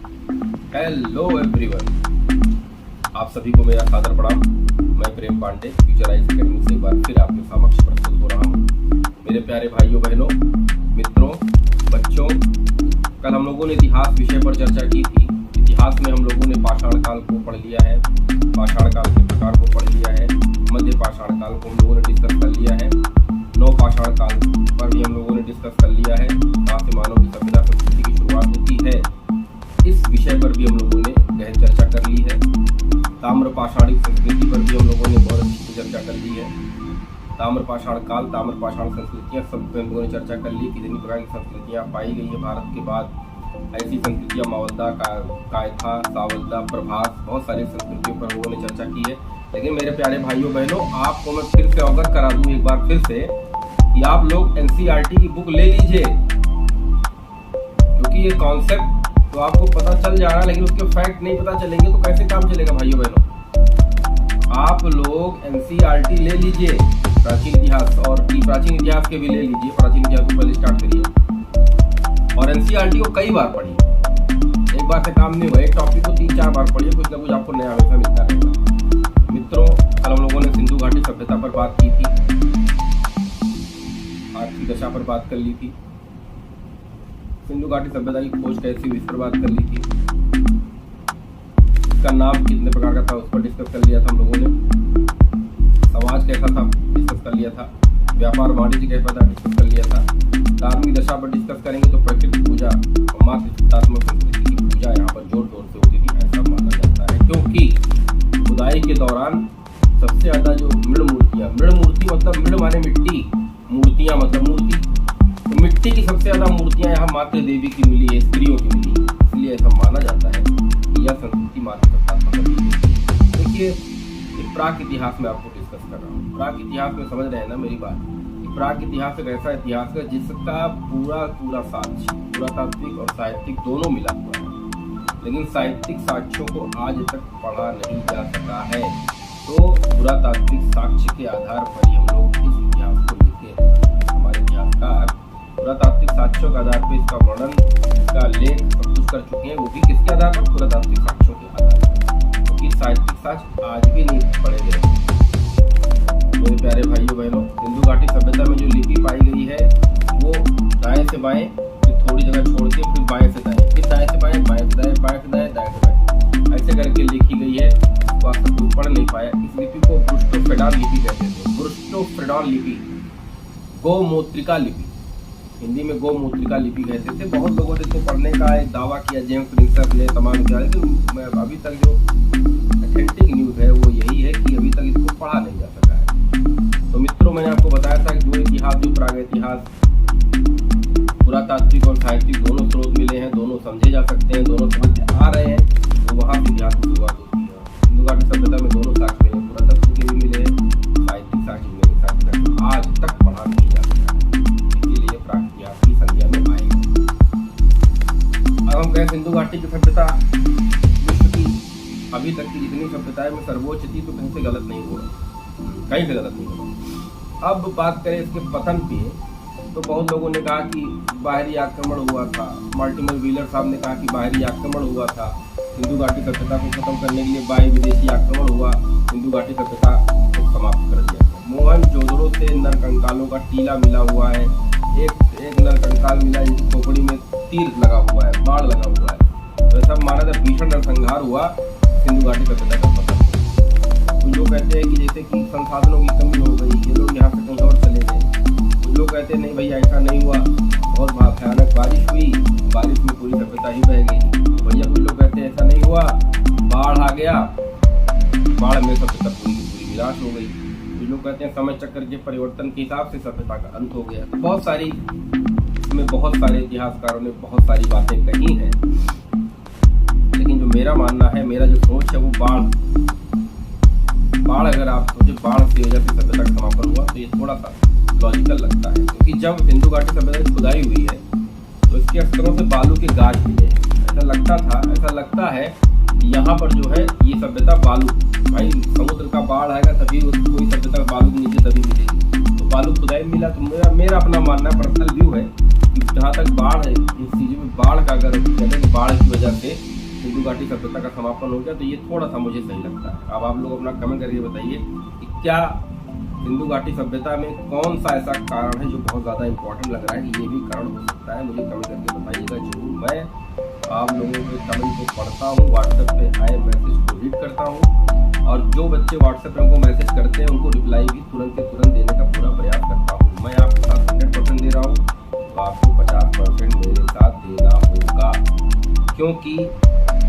Hello everyone, आप सभी को मेरा सादर प्रणाम। मैं प्रेम पांडे फ्यूचराइज अकेडमी से एक बार फिर आपके समक्ष प्रस्तुत हो रहा हूँ। मेरे प्यारे भाइयों बहनों, मित्रों, बच्चों, कल हम लोगों ने इतिहास विषय पर चर्चा की थी। इतिहास में हम लोगों ने पाषाण काल को पढ़ लिया है, पाषाण काल के प्रकार को पढ़ लिया है, मध्य पाषाण काल को हम लोगों ने डिस्कस कर लिया है, नव पाषाण काल पर भी हम लोगों ने डिस्कस कर लिया है, कहाँ से मानव की सभ्यता संस्कृति की शुरुआत होती है, इस विषय पर भी हम लोगों ने गहन चर्चा कर ली है। ताम्र पाषाणिक संस्कृति पर भी हम लोगों ने बहुत अच्छी चर्चा कर ली है। ताम्र पाषाण काल, ताम्र पाषाण संस्कृतियाँ सब पे हम लोगों ने चर्चा कर ली। कितनी प्रकार की संस्कृतियाँ पाई गई है भारत के बाद। ऐसी संस्कृतियाँ मावल्दा, कायथा, सावल्दा, प्रभास, बहुत सारी संस्कृतियों पर हम लोगों ने चर्चा की है। लेकिन मेरे प्यारे भाइयों बहनों, आपको मैं फिर से अवगत करा दूं एक बार फिर से कि आप लोग एनसीईआरटी की बुक ले लीजिए, क्योंकि ये कॉन्सेप्ट तो आपको पता चल जा रहा है, लेकिन उसके फैक्ट नहीं पता चलेंगे तो कैसे काम चलेगा भाइयों बहनों। आप लोग एनसीईआरटी ले लीजिए, प्राचीन इतिहास और प्राचीन इतिहास के भी ले लीजिए। प्राचीन इतिहास को पहले स्टार्ट करिए और एनसीईआरटी को कई बार पढ़िए। एक बार से काम नहीं होगा, एक टॉपिक को 3-4 बार पढ़िए, कुछ ना कुछ आपको नया हमेशा मिलता रहेगा। मित्रों, कल हम लोगों ने सिंधु घाटी सभ्यता पर बात की थी, आर्थिक दशा पर बात कर ली थी, सिंधु घाटी सभ्यता की खोज कैसी हुई इस पर बात कर ली थी, इसका नाम कितने प्रकार का था उस पर डिस्कस कर लिया था हम लोगों ने, समाज कैसा था डिस्कस कर लिया था, व्यापार वाणिज्य कैसा था डिस्कस कर लिया था। धार्मिक दशा पर डिस्कस करेंगे तो प्रकृति पूजा और मातृत्वात्मक संस्कृति की पूजा यहाँ पर जोर शोर से होती थी, ऐसा माना जाता है, क्योंकि खुदाई के दौरान सबसे ज्यादा जो मृण मूर्तियाँ, मृण मूर्ति मतलब मृण माने मिट्टी, मूर्तियाँ मतलब मूर्ति, तो मिट्टी की सबसे ज्यादा मूर्तियां यहाँ मातृ देवी की मिली है, स्त्रियों की मिली, इसलिए ऐसा माना जाता है कि यह संस्कृति मातृत्वात्मक है। देखिए, प्राक इतिहास में आपको डिस्कस कर रहा हूँ। प्राक इतिहास में समझ रहे हैं ना मेरी बात। प्राक इतिहास एक ऐसा इतिहास है जिसका पूरा साक्ष्य, पुरातात्विक और साहित्यिक दोनों मिला हुआ है, लेकिन साहित्यिक साक्ष्यों को आज तक पढ़ा नहीं जा सका है। तो पुरातात्विक साक्ष्य के आधार पर ही हम लोग इस इतिहास को लिखे। हमारे इतिहासकार पुरातात्विक साक्ष्यों के आधार पर इसका वर्णन, इसका लेख सब कुछ कर चुके हैं, वो भी किसके आधार पर? पुरातात्विक साक्ष्यों के आधार पर, क्योंकि साहित्यिक साक्ष्य आज भी नहीं पढ़े गए। मेरे प्यारे भाइयों बहनों, सिंधु घाटी सभ्यता में जो लिपि पाई गई है वो दाएं से बाएं, फिर थोड़ी जगह छोड़ के फिर बाएं से दाएं, फिर दाएं से बाएं, बाएं से दाएं, बाएं से दाएं, दाएं से बाएं, ऐसे करके लिखी गई है। तो आप सब पढ़ नहीं पाया। इस लिपि को ब्रुस्टोफ्रेडॉन लिपि कहते थे। ब्रुस्टोफ्रेडॉन लिपि, गोमूत्रिका लिपि, हिंदी में गोमूत्रिका लिपि कहते थे। बहुत लोगों ने इसको पढ़ने का एक दावा किया, जेम्स प्रिंसर ने तमाम किया, लेकिन अभी तक जो ऑथेंटिक न्यूज़ है वो यही है कि अभी तक इसको पढ़ा नहीं जा सका है। तो मित्रों, मैंने आपको बताया था कि जो इतिहास, जो प्रागैतिहास, पुरातात्विक और साहित्यिक दोनों स्रोत मिले हैं, दोनों समझे जा सकते हैं, दोनों समझ आ रहे हैं, तो वहाँ से इतिहास की शुरुआत होती है। सिंधु घाटी सभ्यता में दोनों साक्ष्य मिले, पुरातत्व के भी मिले हैं, साहित्यिक साक्ष्य मिले, साहित्यिक आज तक पढ़ा नहीं जा सका, इसीलिए प्राक इतिहास की संज्ञा में आएगा। अब हम कहें सिंधु घाटी की सभ्यता विश्व की अभी तक की जितनी सभ्यताएं में सर्वोच्च थी, तो कहीं से गलत नहीं हुआ, कहीं से गलत नहीं हुआ। अब बात करें इसके पतन पे, तो बहुत लोगों ने कहा कि बाहरी आक्रमण हुआ था। मॉर्टिमर व्हीलर साहब ने कहा कि बाहरी आक्रमण हुआ था, सिंधु घाटी सभ्यता को खत्म करने के लिए बाह्य विदेशी आक्रमण हुआ, सिंधु घाटी सभ्यता को समाप्त कर दिया गया। मोहनजोदड़ो से नरकंकालों का टीला मिला हुआ है, एक नरकंकाल मिला जिसकी खोपड़ी में तीर लगा हुआ है, बाढ़ लगा हुआ है। तो ऐसा माना था भीषण नरसंहार हुआ सिंधु घाटी सभ्यता का पतन। कुछ लोग कहते हैं कि जैसे कि संसाधनों की कमी हो गई, ये लोग यहाँ से कहीं और चले गए। कुछ लोग कहते हैं नहीं भैया ऐसा नहीं हुआ, बहुत भयानक बारिश हुई, बारिश में पूरी सभ्यता ही बह गई। भैया कुछ लोग कहते हैं ऐसा नहीं हुआ, बाढ़ आ गया, बाढ़ में सभ्यता पूरी की पूरी विनाश हो गई। कुछ लोग कहते हैं समय चक्र के परिवर्तन के हिसाब से सभ्यता का अंत हो गया। बहुत सारी, इसमें बहुत सारे इतिहासकारों ने बहुत सारी बातें कही हैं, लेकिन जो मेरा मानना है, मेरा जो सोच है वो बाढ़ अगर आप सोचे बाढ़ की वजह से सभ्यता का समापन हुआ, तो ये थोड़ा सा लॉजिकल लगता है, क्योंकि जब सिंधु घाटी सभ्यता की खुदाई हुई है तो इसके स्तरों से बालू के गाज मिले। ऐसा लगता है कि यहाँ पर जो है ये सभ्यता बालू, भाई समुद्र का बाढ़ आएगा तभी कोई सभ्यता बालू के नीचे तभी मिलेगी, तो बालू खुदाई मिला। तो मेरा अपना मानना पर्सनल व्यू है कि जहाँ तक बाढ़ है, इस चीज़ में बाढ़ का अगर कहते हैं कि बाढ़ की वजह से सिंधु घाटी सभ्यता का समापन हो गया, तो ये थोड़ा सा मुझे सही लगता है। अब आप लोग अपना कमेंट करके बताइए कि क्या सिंधु घाटी सभ्यता में कौन सा ऐसा कारण है जो बहुत ज़्यादा इंपॉर्टेंट लग रहा है कि ये भी कारण हो सकता है। मुझे कमेंट करके बताइएगा जरूर। मैं आप लोगों के कमेंट को पढ़ता हूँ, व्हाट्सएप पे आए मैसेज को रीड करता हूँ, और जो बच्चे व्हाट्सएप पे हमको मैसेज करते हैं उनको रिप्लाई भी तुरंत के तुरंत देने का पूरा प्रयास करता हूँ। मैं आपके साथ 100% दे रहा हूँ, तो आपको 50% मेरे साथ देना होगा, क्योंकि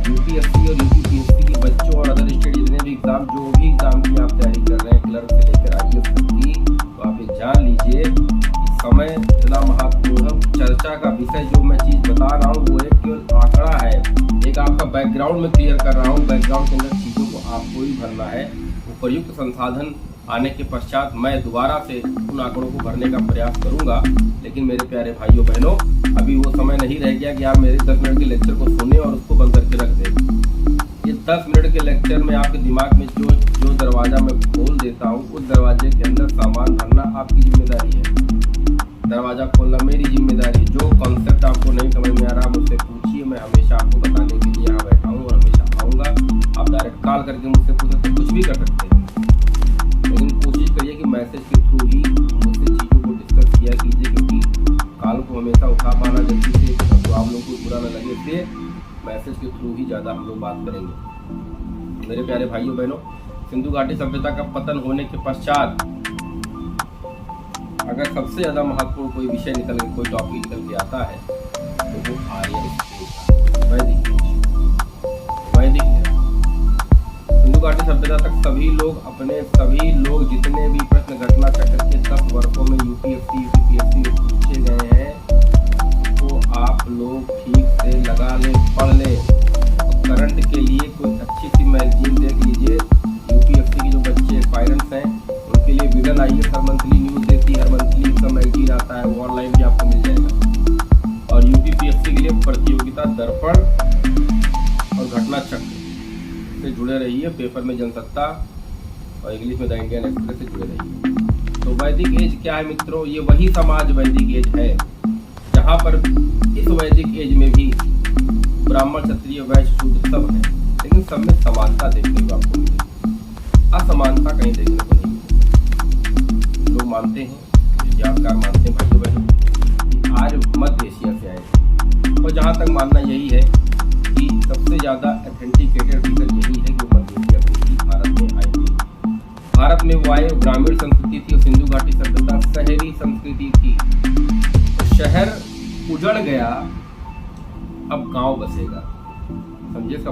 यूपीएससी और यूपीपीएससी के बच्चों और अदर स्टेट जितने भी एग्जाम, जो भी एग्जाम की आप तैयारी कर रहे हैं, क्लर्क से लेकर आईएएस की, तो आप ये जान लीजिए समय इतना महत्वपूर्ण है। चर्चा का विषय जो मैं चीज़ बता रहा हूँ वो एक केवल आंकड़ा है, एक आपका बैकग्राउंड में क्लियर कर रहा हूँ। बैकग्राउंड के अंदर चीज़ों को आपको ही भरना है। उपयुक्त संसाधन आने के पश्चात मैं दोबारा से उन आंकड़ों को भरने का प्रयास करूंगा। लेकिन मेरे प्यारे भाइयों बहनों, अभी वो समय नहीं रह गया कि आप मेरे 10 मिनट के लेक्चर को सुने और उसको बंद करके रख दें। ये 10 मिनट के लेक्चर में आपके दिमाग में जो दरवाज़ा मैं खोल देता हूँ, उस दरवाजे के अंदर सामान भरना आपकी जिम्मेदारी है। दरवाज़ा खोलना मेरी जिम्मेदारी। जो कॉन्सेप्ट आपको नहीं समझ में आ रहा मुझसे पूछिए, मैं हमेशा आपको बताने के लिए यहाँ बैठा हूँ और हमेशा आऊँगा। आप डायरेक्ट कॉल करके मुझसे पूछ सकते, कुछ भी कर सकते हैं, लेकिन कोशिश करिए कि मैसेज के थ्रू ही मुझसे चीज़ों को डिस्कस किया कीजिए, क्योंकि कॉल को हमेशा उठा पाना जल्दी से तो आप लोगों को बुरा न लगे, इसलिए मैसेज के थ्रू ही ज़्यादा हम लोग बात करेंगे। मेरे प्यारे भाइयों बहनों, सिंधु घाटी सभ्यता का पतन होने के पश्चात अगर सबसे ज़्यादा महत्वपूर्ण कोई विषय निकल के, कोई टॉपिक निकल के आता है, तो वो आर्यन स्टेज, वैदिक सिंधु घाटी सभ्यता तक सभी लोग जितने भी प्रश्न घटना चक्र के 10 वर्षों में यूपीएससी यूपीपीएससी में पूछे गए हैं, तो आप लोग ठीक से लगा ले, पढ़ ले। करंट के लिए कोई अच्छी सी मैगजीन देख लीजिए। यूपीएससी के जो बच्चे एस्पायरेंट्स हैं उनके लिए विजन आईएएस हर मंथली न्यूज़ देती है, हर मंथली इसका मैगजीन आता है, वो ऑनलाइन भी आपको मिल जाएगा। और यूपीपीएससी के लिए प्रतियोगिता दर्पण और घटना चक्र से जुड़े रहिए। पेपर में जनसत्ता और इंग्लिश में द इंडियन एक्सप्रेस से जुड़े रहिए। तो वैदिक एज क्या है मित्रों? ये वही समाज वैदिक एज है जहाँ पर इस वैदिक एज में भी ब्राह्मण क्षत्रिय वैश्य शूद्र सब है, लेकिन सब में समानता देखने को आपको मिलेगी, असमानता कहीं देखने को नहीं मिलेगी। लोग मानते हैं, इतिहासकार मानते हैं भाइयों बहनों, कि आर्य मध्य एशिया से आए, और जहाँ तक मानना यही है कि सबसे ज़्यादा ऑथेंटिकेटेड फिगर यही है कि मध्य एशिया से भारत में आएंगे। भारत में वो आए, ग्रामीण संस्कृति थी और सिंधु घाटी सभ्यता शहरी संस्कृति थी। तो शहर उजड़ गया, अब गांव बसेगा। समझे इसका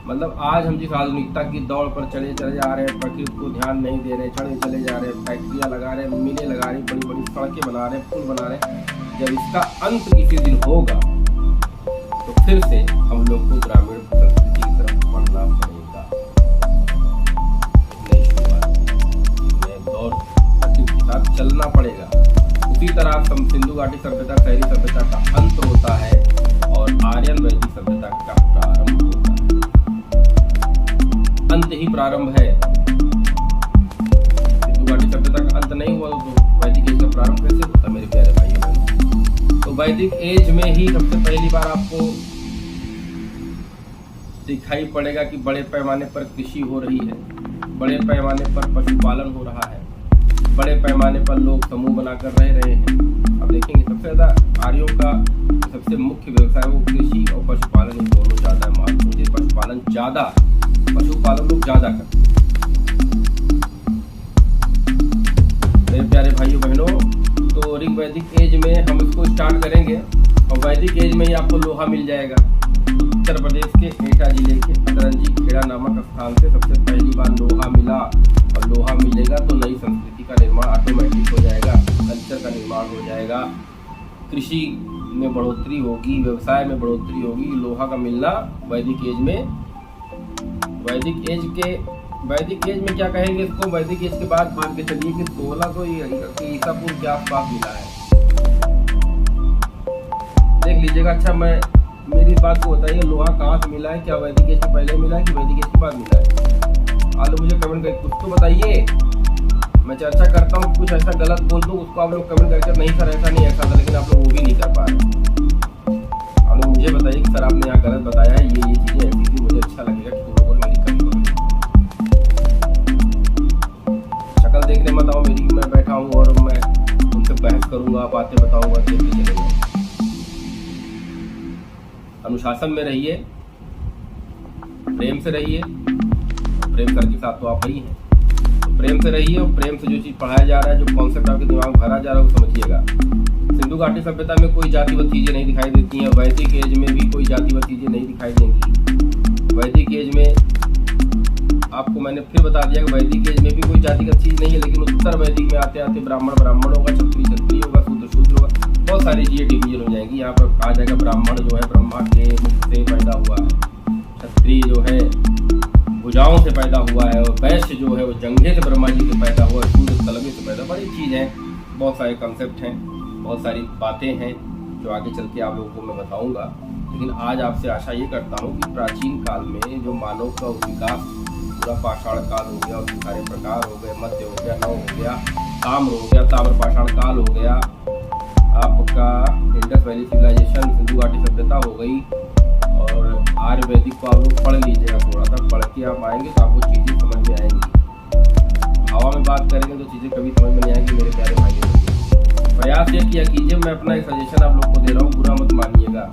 मतलब आज हम जिस आधुनिकता की दौड़ पर चले जा रहे हैं, प्रकृति को ध्यान नहीं दे रहे, चले जा रहे हैं, फैक्ट्रियाँ लगा रहे हैं, मिलें लगा रही, बड़ी बड़ी सड़कें बना रहे हैं, पुल बना रहे हैं, जब इसका अंत किसी दिन होगा तो फिर से हम लोग को ग्रामीण संस्कृति की तरफ बढ़ना पड़ेगा। नई शुरुआत, नए दौर के साथ चलना पड़ेगा। उसी तरह सिंधु घाटी सभ्यता शहरी सभ्यता का अंत होता है और आर्यन वैदिक सभ्यता का प्रारंभ होता है। अंत ही प्रारंभ है। सिंधु घाटी सभ्यता का अंत नहीं हुआ तो वैदिक एज का प्रारंभ कैसे होता मेरे प्यारे भाइयों बहनों? तो वैदिक एज में ही सबसे पहली बार आपको दिखाई पड़ेगा कि बड़े पैमाने पर कृषि हो रही है, बड़े पैमाने पर पशुपालन हो रहा है, बड़े पैमाने पर लोग समूह बनाकर रह रहे हैं। अब देखेंगे सबसे ज़्यादा आर्यों का सबसे मुख्य व्यवसाय वो कृषि और पशुपालन, इन दोनों ज़्यादा महत्वपूर्ण। पशुपालन लोग ज़्यादा करते हैं। मेरे प्यारे भाइयों बहनों, तो ऋग वैदिक एज में हम इसको स्टार्ट करेंगे और वैदिक एज में ही आपको लोहा मिल जाएगा। उत्तर प्रदेश के एटा जिले के अतरंजी खेड़ा नामक स्थान से सबसे पहली बार लोहा मिला, और लोहा मिलेगा तो नई संस्कृति का निर्माण ऑटोमेटिक हो जाएगा, कल्चर का निर्माण हो जाएगा, कृषि में बढ़ोतरी होगी, व्यवसाय में बढ़ोतरी होगी। लोहा का मिलना वैदिक एज में, वैदिक एज में क्या कहेंगे इसको? वैदिक एज के बाद मान के चलिए कि 1600 ईसा पूर्व के आसपास मिला है। देख लीजिएगा। अच्छा, मेरी बात को बताइए, लोहा कहाँ से मिला है? क्या वैदिक एज के पहले मिला है कि वैदिक एज के बाद मिला है? आप लोग मुझे कमेंट करके कुछ तो बताइए। मैं चर्चा करता हूँ, कुछ ऐसा गलत बोल दूँ उसको आप लोग कमेंट करके नहीं सर ऐसा नहीं ऐसा था, लेकिन आप लोग वो भी नहीं कर पा रहे। आप लोग मुझे बताइए कि सर आपने यहाँ गलत बताया है, ये चीज़ें ऐसी थी, मुझे अच्छा लगेगा कि तुम लोगों ने मेरी कमी पकड़ी। शक्ल देखने मत आओ मेरी, मैं बैठा हूँ और मैं उनसे बहस करूँगा, बातें बताऊँगा, देखते चलेंगे। अनुशासन में रहिए, प्रेम से रहिए, प्रेम सर के साथ तो आप ही हैं, तो प्रेम से रहिए और प्रेम से जो चीज़ पढ़ाया जा रहा है, जो कॉन्सेप्ट आपके दिमाग में भरा जा रहा है वो समझिएगा। सिंधु घाटी सभ्यता में कोई जातिगत चीज़ें नहीं दिखाई देती हैं, वैदिक एज में भी कोई जातिगत चीज़ें नहीं दिखाई देंगी। वैदिक एज में आपको मैंने फिर बता दिया कि वैदिक एज में भी कोई जातिगत चीज़ नहीं है, लेकिन उत्तर वैदिक में आते आते ब्राह्मण ब्राह्मण होगा, क्षत्रिय क्षत्रिय होगा, शूद्र शूद्र होगा, बहुत सारी चीज़ें डिवीजन हो जाएंगी। यहाँ पर कहा जाएगा ब्राह्मण जो है ब्रह्मा के मुख से पैदा हुआ है, क्षत्रिय जो है भुजाओं से पैदा हुआ है, और वैश्य जो है वो जंघे से ब्रह्मा जी से पैदा हुआ है, शूद्र तलवे से पैदा। बड़ी चीज़ है, बहुत सारे कंसेप्ट हैं, बहुत सारी बातें हैं जो आगे चल के आप लोगों को मैं बताऊंगा। लेकिन आज आपसे आशा ये करता हूँ कि प्राचीन काल में जो मानव का विकास पूरा पाषाण काल हो गया, उसके सारे प्रकार हो गए, मध्य हो गया, नव हो गया, ताम्र हो गया, ताम्र पाषाण काल हो गया, आपका इंडस वैली सिविलाइजेशन, सिंधु घाटी सभ्यता हो गई, और आयुर्वेदिक को आप लोग पढ़ लीजिएगा, थोड़ा सा पढ़ के आप आएंगे तो आपको चीज़ें समझ में आएंगी। हवा में बात करेंगे तो चीज़ें कभी समझ में नहीं आएंगी मेरे प्यारे भाइयों। प्रयास ये किया कीजिए, मैं अपना एक सजेशन आप लोग को दे रहा हूँ, बुरा मत मानिएगा।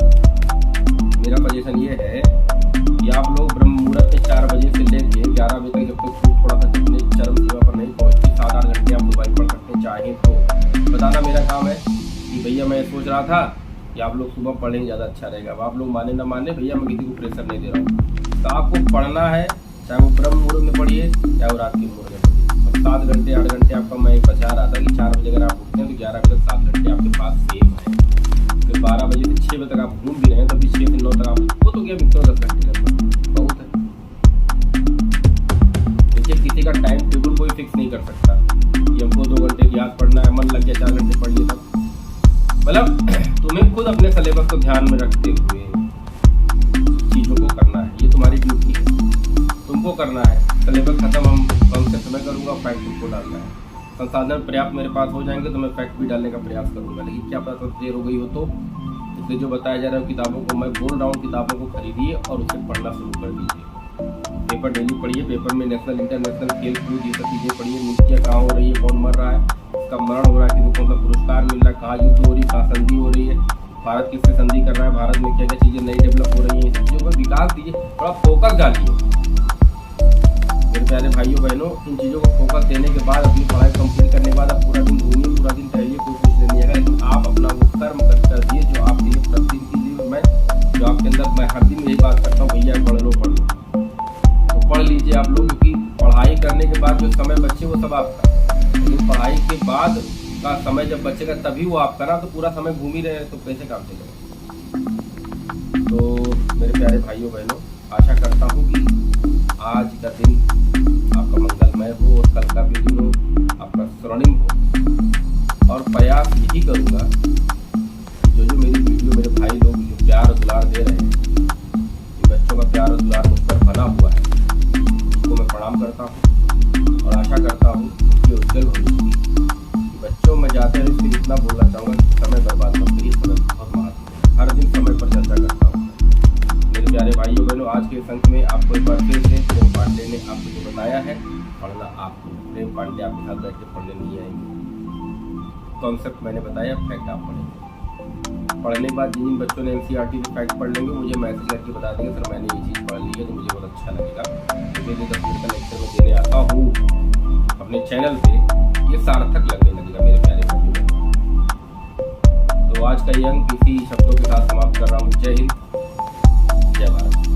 मेरा सजेशन ये है कि आप लोग ब्रह्म मुहूर्त में 4 बजे से लेके 11 बजे तक, जब तक थोड़ा सा जितने चरम सीमा पर नहीं पहुँचती, 7-8 घंटे आप मोबाइल पढ़ सकते हैं, चाहें तो बताना मेरा काम है कि भैया मैं सोच रहा था कि आप लोग सुबह पढ़ेंगे ज़्यादा अच्छा रहेगा। अब आप लोग माने ना माने, भैया मैं किसी को प्रेशर नहीं दे रहा हूँ, तो आपको पढ़ना है, चाहे वो ब्रह्म मुहूर्त में पढ़िए चाहे वो रात के मुहूर्त में पढ़िए। और 7 घंटे 8 घंटे आपका मैं बचा रहा था कि 4 बजे अगर आप उठते हैं तो 11 बजे तक 7 घंटे आपके पास सेव है। फिर 12 बजे से 6 बजे तक आप घूम भी रहे हैं, तभी 6 से 9 तक आप, वो तो क्या मित्रों 10 घंटे का बहुत है। देखिए किसी का टाइम टेबल कोई फिक्स नहीं कर सकता कि हमको 2 घंटे की याद पढ़ना है, मन लग गया 4 घंटे पढ़ लिए, तब मतलब तुम्हें खुद अपने सिलेबस को ध्यान में रखते हुए चीज़ों को करना है, ये तुम्हारी ड्यूटी है, तुमको करना है। सिलेबस खत्म हम कॉन्सेप्ट में करूँगा, फैक्ट तुमको डालना है। संसाधन पर्याप्त मेरे पास हो जाएंगे तो मैं फैक्ट भी डालने का प्रयास करूँगा, लेकिन क्या पता देर हो गई हो तो। इसलिए जो बताया जा रहा है किताबों को मैं बोल रहा हूँ, किताबों को खरीदिए और उसे पढ़ना शुरू कर दीजिए। पेपर डेली पढ़िए, पेपर में नेशनल इंटरनेशनल खेल कूद ये सब चीज़ें पढ़िए, नीतियाँ कहाँ हो रही है, कौन मर रहा है, उसका मरण हो रहा है, किसी को कौन सा पुरस्कार मिल रहा है, कहाँ युद्ध हो रही है, कहाँ संधि हो रही है, भारत किससे संधि कर रहा है, भारत में क्या क्या चीज़ें नई डेवलप हो रही हैं, इन चीज़ों पर विकास दीजिए, थोड़ा फोकस डालिए मेरे प्यारे भाइयों बहनों। इन चीज़ों को फोकस देने के बाद अपनी पढ़ाई कंप्लीट करने के बाद आप पूरा दिन घूमिए, पूरा दिन टहलिए, कोई कुछ नहीं आएगा, लेकिन आप अपना वो कर्म कर दिए जो आपके लिए प्रतिदिन कीजिए। मैं जो आपके अंदर मैं हर दिन यही बात करता हूँ, भैया पढ़ लो तो पढ़ लीजिए आप लोग, क्योंकि पढ़ाई करने के बाद जो समय बचे वो सब आपका, लेकिन पढ़ाई के बाद का समय जब बचेगा तभी वो आपका ना, तो पूरा समय घूम ही रहे हैं तो कैसे काम चलेगा। तो मेरे प्यारे भाइयों बहनों, आशा करता हूँ कि आज का दिन आपका मंगलमय हो और कल का भी दिन हो आपका स्वर्णिम हो। और प्रयास यही करूँगा जो मेरी वीडियो मेरे भाई लोग जो प्यार और दुलार दे रहे हैं, इन बच्चों का प्यार और दुलार मुझ पर बना हुआ है, उनको मैं प्रणाम करता हूँ और आशा करता हूँ कि उज्जवल भविष्य की। बच्चों में जाते हैं इसलिए इतना बोलना चाहूँगा कि समय बर्बाद मत करिए, समय बहुत महत्व है, हर दिन समय पर चर्चा करता हूँ। मेरे प्यारे भाइयों बहनों, आज के अंक में आपको एक बार फिर से प्रेम पांडे ने आपको जो बताया है पढ़ना आपको, प्रेम पांडे आपके साथ बैठ के पढ़ने नहीं आएंगे। कॉन्सेप्ट मैंने बताया, फैक्ट आप पढ़ेंगे। पढ़ने के बाद जिन बच्चों ने NCERT के फैक्ट पढ़ लेंगे मुझे मैसेज करके बता देंगे सर मैंने ये चीज़ पढ़ ली है, तो मुझे बहुत अच्छा लगेगा। मुझे 10 मिनट का लेक्चर में देने आता हूँ अपने चैनल पे, ये सार्थक लगने लगेगा मेरे प्यारे भाइयों बहनों। तो आज का ये अंक इसी शब्दों के साथ समाप्त कर रहा हूँ। जय हिंद, जय भारत।